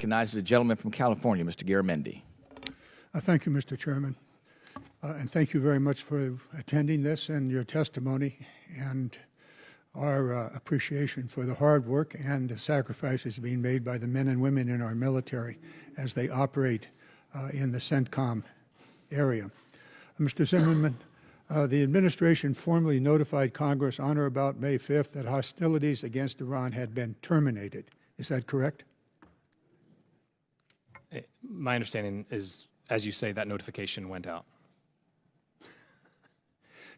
recognizes the gentleman from California, Mr. Garamendi. Thank you, Mr. Chairman. And thank you very much for attending this and your testimony and our appreciation for the hard work and the sacrifices being made by the men and women in our military as they operate in the CENTCOM area. Mr. Zimmerman, the administration formally notified Congress on or about May 5th that hostilities against Iran had been terminated. Is that correct? My understanding is, as you say, that notification went out.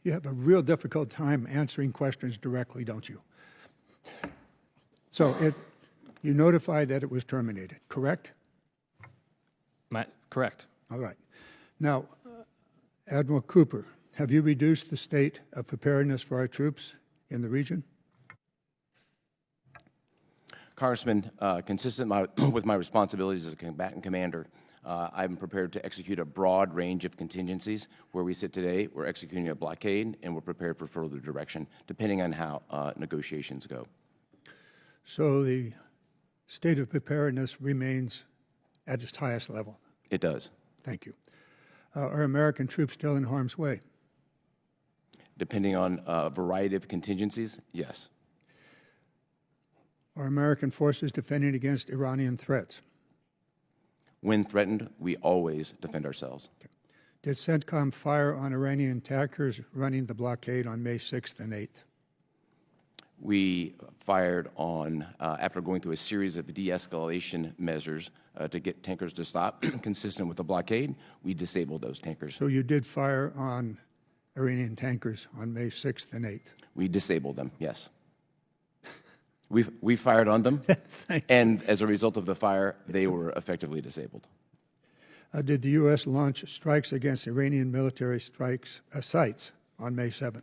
You have a real difficult time answering questions directly, don't you? So you notified that it was terminated, correct? Correct. All right. Now, Admiral Cooper, have you reduced the state of preparedness for our troops in the region? Congressman, consistent with my responsibilities as a combatant commander, I'm prepared to execute a broad range of contingencies. Where we sit today, we're executing a blockade, and we're prepared for further direction, depending on how negotiations go. So the state of preparedness remains at its highest level? It does. Thank you. Are American troops still in harm's way? Depending on a variety of contingencies, yes. Are American forces defending against Iranian threats? When threatened, we always defend ourselves. Okay. Did CENTCOM fire on Iranian attackers running the blockade on May 6th and 8th? We fired on, after going through a series of de-escalation measures to get tankers to stop, consistent with the blockade, we disabled those tankers. So you did fire on Iranian tankers on May 6th and 8th? We disabled them, yes. We fired on them, and as a result of the fire, they were effectively disabled. Did the U.S. launch strikes against Iranian military sites on May 7th?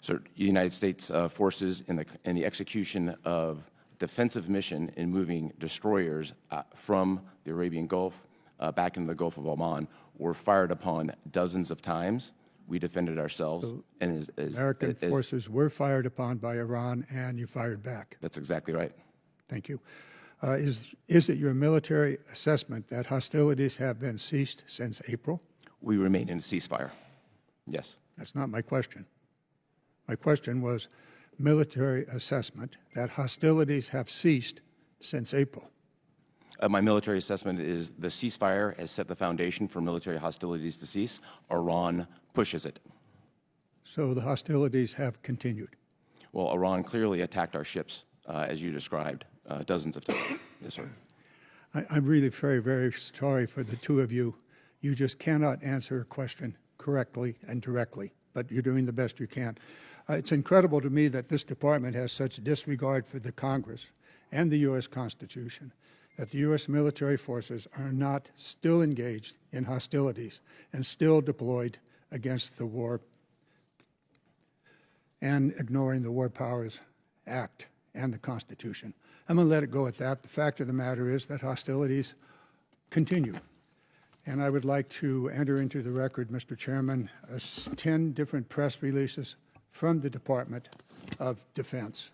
So the United States forces in the execution of defensive mission in moving destroyers from the Arabian Gulf back into the Gulf of Oman were fired upon dozens of times. We defended ourselves. So and American forces were fired upon by Iran, and you fired back. That's exactly right. Thank you. Is it your military assessment that hostilities have been ceased since April? We remain in a ceasefire. Yes. That's not my question. My question was military assessment that hostilities have ceased since April. My military assessment is the ceasefire has set the foundation for military hostilities to cease. Iran pushes it. So the hostilities have continued? Well, Iran clearly attacked our ships, as you described, dozens of times. Yes, sir. I'm really very, very sorry for the two of you. You just cannot answer a question correctly and directly, but you're doing the best you can. It's incredible to me that this department has such disregard for the Congress and the U.S. Constitution, that the U.S. military forces are not still engaged in hostilities and still deployed against the war and ignoring the War Powers Act and the Constitution. I'm going to let it go at that. The fact of the matter is that hostilities continue. And I would like to enter into the record, Mr. Chairman, 10 different press releases from the Department of Defense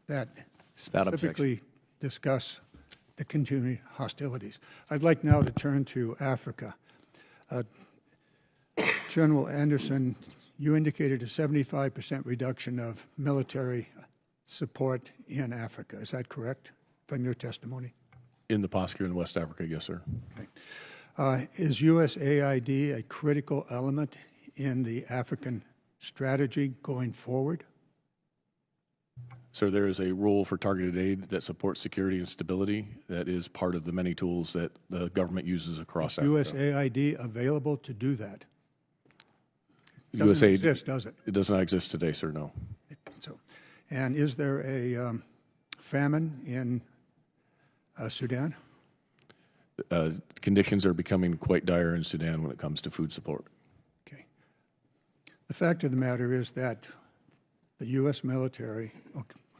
that specifically discuss the continuing hostilities. I'd like now to turn to Africa. General Anderson, you indicated a 75% reduction of military support in Africa. Is that correct from your testimony? In the posture in West Africa, yes, sir. Okay. Is USAID a critical element in the African strategy going forward? So there is a role for targeted aid that supports security and stability that is part of the many tools that the government uses across Africa. Is USAID available to do that? It USAID doesn't exist, does it? It does not exist today, sir, no. And is there a famine in Sudan? Conditions are becoming quite dire in Sudan when it comes to food support. Okay. The fact of the matter is that the U.S. military,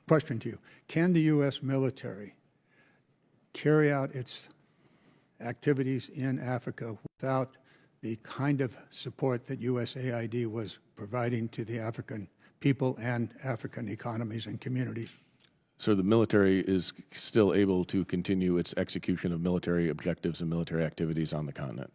question to you, can the U.S. military carry out its activities in Africa without the kind of support that USAID was providing to the African people and African economies and communities? So the military is still able to continue its execution of military objectives and military activities on the continent.